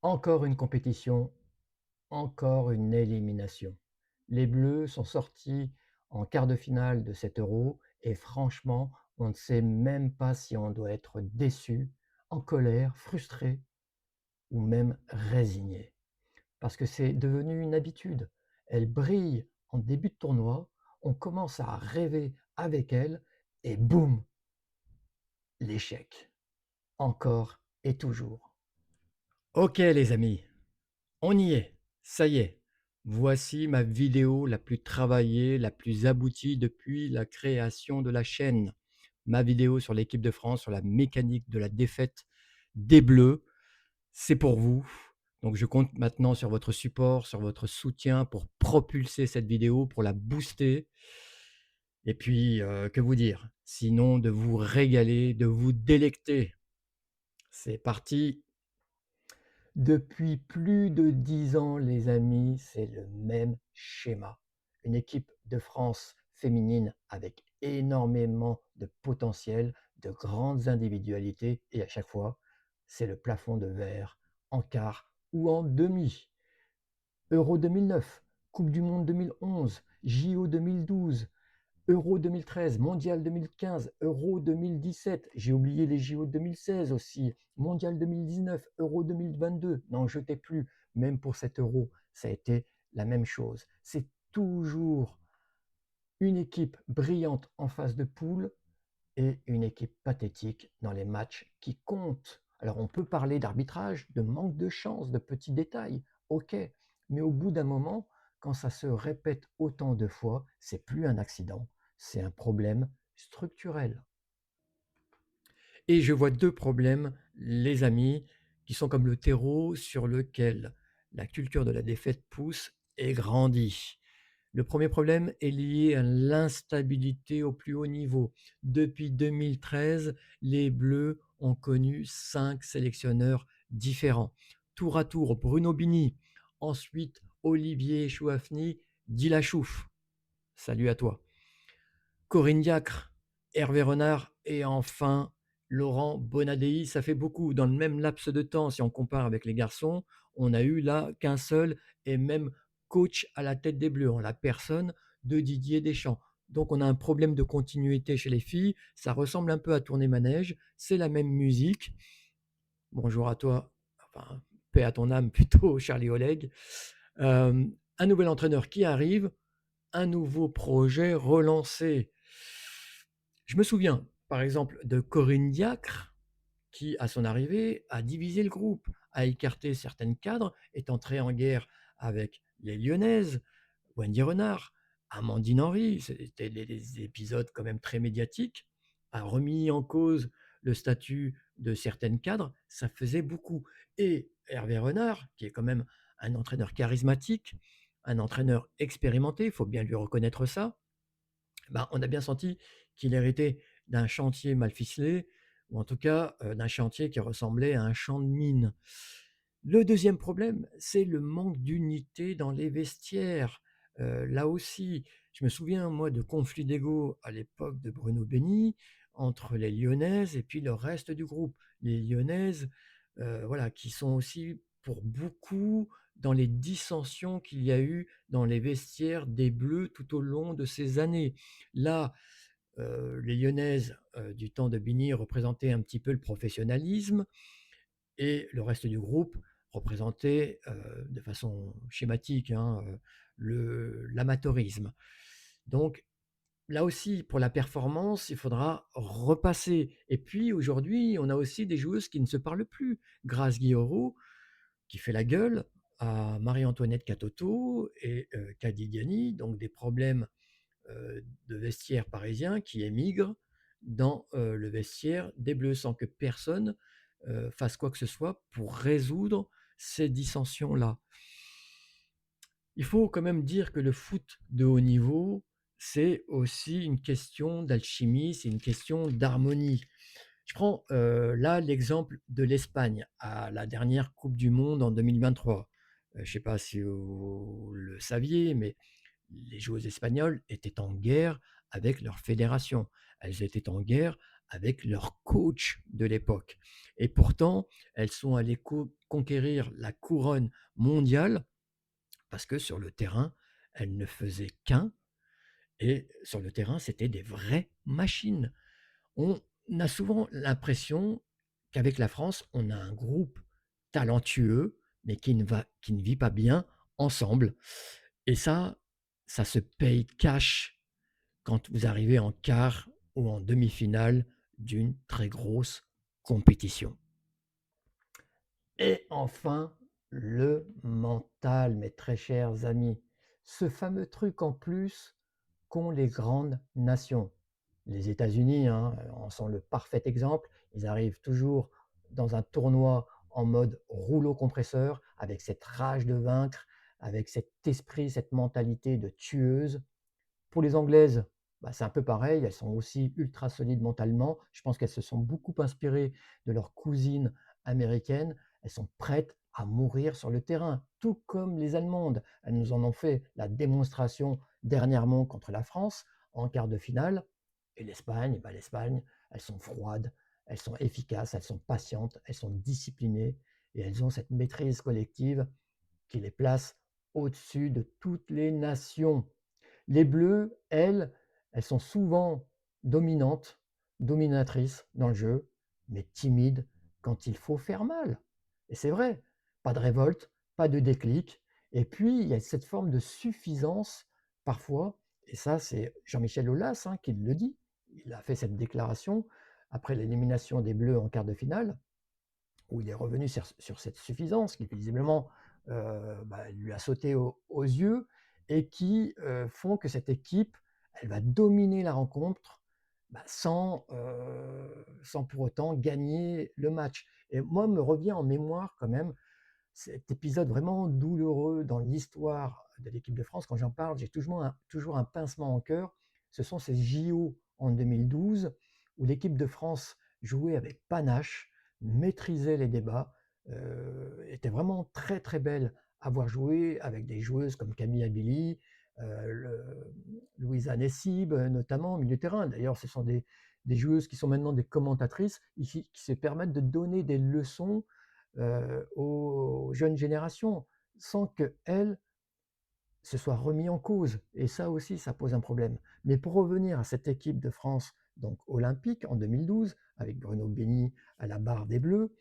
Encore une compétition, encore une élimination. Les Bleus sont sortis en quart de finale de cet Euro et franchement, on ne sait même pas si on doit être déçu, en colère, frustré ou même résigné. Parce que c'est devenu une habitude. Elle brille en début de tournoi, on commence à rêver avec elle et boum, l'échec. Encore et toujours. Ok les amis, on y est, ça y est. Voici ma vidéo la plus travaillée, la plus aboutie depuis la création de la chaîne. Ma vidéo sur l'équipe de France, sur la mécanique de la défaite des Bleus. C'est pour vous. Donc je compte maintenant sur votre support, sur votre soutien pour propulser cette vidéo, pour la booster. Et puis, que vous dire? Sinon de vous régaler, de vous délecter. C'est parti. Depuis plus de 10 ans, les amis, c'est le même schéma. Une équipe de France féminine avec énormément de potentiel, de grandes individualités et à chaque fois, c'est le plafond de verre en quart ou en demi. Euro 2009, Coupe du monde 2011, JO 2012, Euro 2013, Mondial 2015, Euro 2017, j'ai oublié les JO 2016 aussi, Mondial 2019, Euro 2022, n'en jetez plus, même pour cet Euro, ça a été la même chose. C'est toujours une équipe brillante en phase de poule et une équipe pathétique dans les matchs qui comptent. Alors on peut parler d'arbitrage, de manque de chance, de petits détails, ok, mais au bout d'un moment, quand ça se répète autant de fois, c'est plus un accident, c'est un problème structurel. Et je vois deux problèmes, les amis, qui sont comme le terreau sur lequel la culture de la défaite pousse et grandit. Le premier problème est lié à l'instabilité au plus haut niveau. Depuis 2013, les Bleus ont connu 5 sélectionneurs différents. Tour à tour, Bruno Bini, ensuite Olivier Chouafny, dit la chouffe. Salut à toi. Corinne Diacre, Hervé Renard et enfin Laurent Bonadei. Ça fait beaucoup. Dans le même laps de temps, si on compare avec les garçons, on a eu là qu'un seul et même coach à la tête des Bleus, en la personne de Didier Deschamps. Donc on a un problème de continuité chez les filles. Ça ressemble un peu à tourner manège. C'est la même musique. Bonjour à toi. Enfin, paix à ton âme plutôt, Charlie Oleg. Euh, un nouvel entraîneur qui arrive, un nouveau projet relancé. Je me souviens, par exemple, de Corinne Diacre, qui, à son arrivée, a divisé le groupe, a écarté certaines cadres, est entrée en guerre avec les Lyonnaises, Wendy Renard, Amandine Henry, c'était des épisodes quand même très médiatiques, a remis en cause le statut de certaines cadres, ça faisait beaucoup. Et Hervé Renard, qui est quand même un entraîneur charismatique, un entraîneur expérimenté, il faut bien lui reconnaître ça, ben, on a bien senti qu'il héritait d'un chantier mal ficelé, ou en tout cas d'un chantier qui ressemblait à un champ de mine. Le deuxième problème, c'est le manque d'unité dans les vestiaires. Là aussi, je me souviens, moi, de conflits d'ego à l'époque de Bruno Beni entre les Lyonnaises et puis le reste du groupe. Les Lyonnaises, voilà, qui sont aussi pour beaucoup dans les dissensions qu'il y a eu dans les vestiaires des Bleus tout au long de ces années. Là, les Lyonnaises du temps de Bini représentaient un petit peu le professionnalisme et le reste du groupe représentait de façon schématique hein, l'amateurisme. Donc là aussi, pour la performance, il faudra repasser. Et puis aujourd'hui, on a aussi des joueuses qui ne se parlent plus. Grace Guillaureau, qui fait la gueule à Marie-Antoinette Catoto et Kadi Diani, donc des problèmes de vestiaire parisien qui émigrent dans le vestiaire des Bleus sans que personne fasse quoi que ce soit pour résoudre ces dissensions-là. Il faut quand même dire que le foot de haut niveau, c'est aussi une question d'alchimie, c'est une question d'harmonie. Je prends là l'exemple de l'Espagne à la dernière Coupe du Monde en 2023. Je ne sais pas si vous le saviez, mais les joueuses espagnoles étaient en guerre avec leur fédération. Elles étaient en guerre avec leur coach de l'époque. Et pourtant, elles sont allées conquérir la couronne mondiale parce que sur le terrain, elles ne faisaient qu'un. Et sur le terrain, c'était des vraies machines. On a souvent l'impression qu'avec la France, on a un groupe talentueux, mais qui ne vit pas bien ensemble. Et ça se paye cash quand vous arrivez en quart ou en demi-finale d'une très grosse compétition. Et enfin, le mental, mes très chers amis. Ce fameux truc en plus qu'ont les grandes nations. Les États-Unis hein, en sont le parfait exemple. Ils arrivent toujours dans un tournoi en mode rouleau compresseur, avec cette rage de vaincre, avec cet esprit, cette mentalité de tueuse. Pour les Anglaises, bah, c'est un peu pareil, elles sont aussi ultra solides mentalement. Je pense qu'elles se sont beaucoup inspirées de leurs cousines américaines. Elles sont prêtes à mourir sur le terrain, tout comme les Allemandes. Elles nous en ont fait la démonstration dernièrement contre la France en quart de finale. Et l'Espagne, bah, l'Espagne, elles sont froides, elles sont efficaces, elles sont patientes, elles sont disciplinées et elles ont cette maîtrise collective qui les place au-dessus de toutes les nations. Les Bleus, elles sont souvent dominantes, dominatrices dans le jeu, mais timides quand il faut faire mal. Et c'est vrai, pas de révolte, pas de déclic. Et puis, il y a cette forme de suffisance parfois, et ça, c'est Jean-Michel Aulas hein, qui le dit. Il a fait cette déclaration après l'élimination des Bleus en quart de finale, où il est revenu sur cette suffisance qui visiblement lui a sauté aux yeux et qui font que cette équipe, elle va dominer la rencontre sans pour autant gagner le match. Et moi, me revient en mémoire quand même cet épisode vraiment douloureux dans l'histoire de l'équipe de France. Quand j'en parle, j'ai toujours un pincement en cœur. Ce sont ces JO en 2012 où l'équipe de France jouait avec panache, maîtrisait les débats, était vraiment très très belle à voir jouer avec des joueuses comme Camille Abili, Louisa Nessib notamment au milieu de terrain. D'ailleurs, ce sont des joueuses qui sont maintenant des commentatrices et qui se permettent de donner des leçons aux jeunes générations sans qu'elles se soient remis en cause. Et ça aussi, ça pose un problème. Mais pour revenir à cette équipe de France donc olympique en 2012, avec Bruno Benny à la barre des Bleus,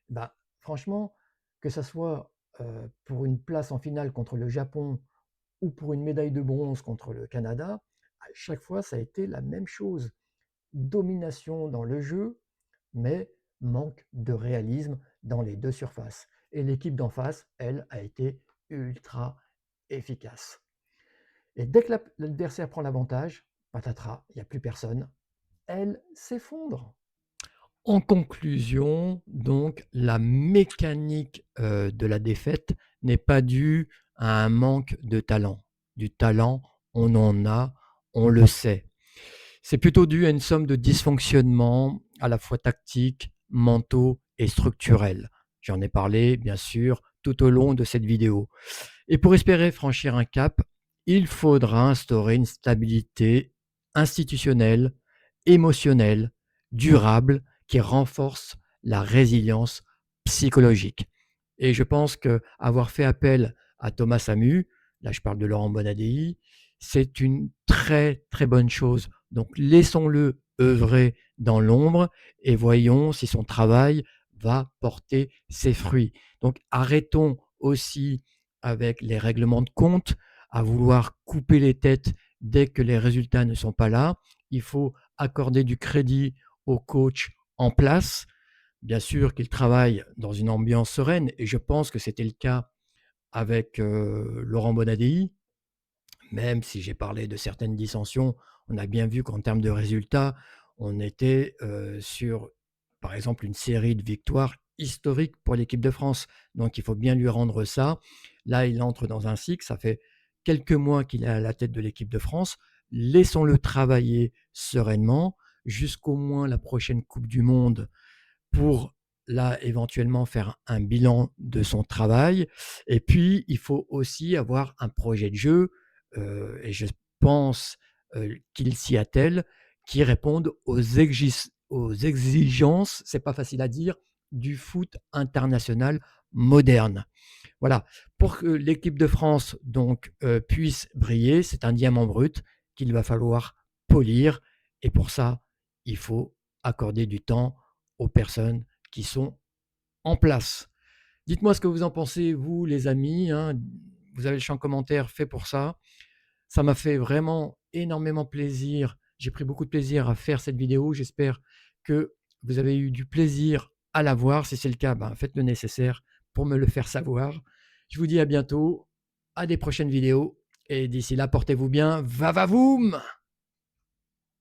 bah, franchement, que ça soit pour une place en finale contre le Japon ou pour une médaille de bronze contre le Canada, à chaque fois, ça a été la même chose. Domination dans le jeu, mais manque de réalisme dans les deux surfaces. Et l'équipe d'en face, elle, a été ultra efficace. Et dès que l'adversaire prend l'avantage, patatras, il n'y a plus personne, elle s'effondre. En conclusion, donc, la mécanique de la défaite n'est pas due à un manque de talent. Du talent, on en a, on le sait. C'est plutôt dû à une somme de dysfonctionnements à la fois tactiques, mentaux et structurels. J'en ai parlé, bien sûr, tout au long de cette vidéo. Et pour espérer franchir un cap, il faudra instaurer une stabilité institutionnelle, émotionnelle, durable, qui renforce la résilience psychologique. Et je pense qu'avoir fait appel à Thomas Samu, là je parle de Laurent Bonadei, c'est une très très bonne chose. Donc laissons-le œuvrer dans l'ombre et voyons si son travail va porter ses fruits. Donc arrêtons aussi avec les règlements de compte, à vouloir couper les têtes dès que les résultats ne sont pas là. Il faut accorder du crédit aux coachs en place. Bien sûr qu'ils travaillent dans une ambiance sereine, et je pense que c'était le cas avec Laurent Bonadei, même si j'ai parlé de certaines dissensions, on a bien vu qu'en termes de résultats, on était sur, par exemple, une série de victoires historiques pour l'équipe de France. Donc il faut bien lui rendre ça. Là, il entre dans un cycle, ça fait quelques mois qu'il est à la tête de l'équipe de France. Laissons-le travailler sereinement jusqu'au moins la prochaine Coupe du Monde pour là éventuellement faire un bilan de son travail. Et puis, il faut aussi avoir un projet de jeu, et je pense qu'il s'y attelle, qui réponde aux aux exigences, c'est pas facile à dire, du foot international moderne. Voilà, pour que l'équipe de France donc puisse briller, c'est un diamant brut qu'il va falloir polir et pour ça, il faut accorder du temps aux personnes qui sont en place. Dites-moi ce que vous en pensez, vous, les amis, hein. Vous avez le champ commentaire fait pour ça. Ça m'a fait vraiment énormément plaisir. J'ai pris beaucoup de plaisir à faire cette vidéo. J'espère que vous avez eu du plaisir à la voir. Si c'est le cas, ben, faites le nécessaire pour me le faire savoir. Je vous dis à bientôt, à des prochaines vidéos. Et d'ici là, portez-vous bien. Va va voum!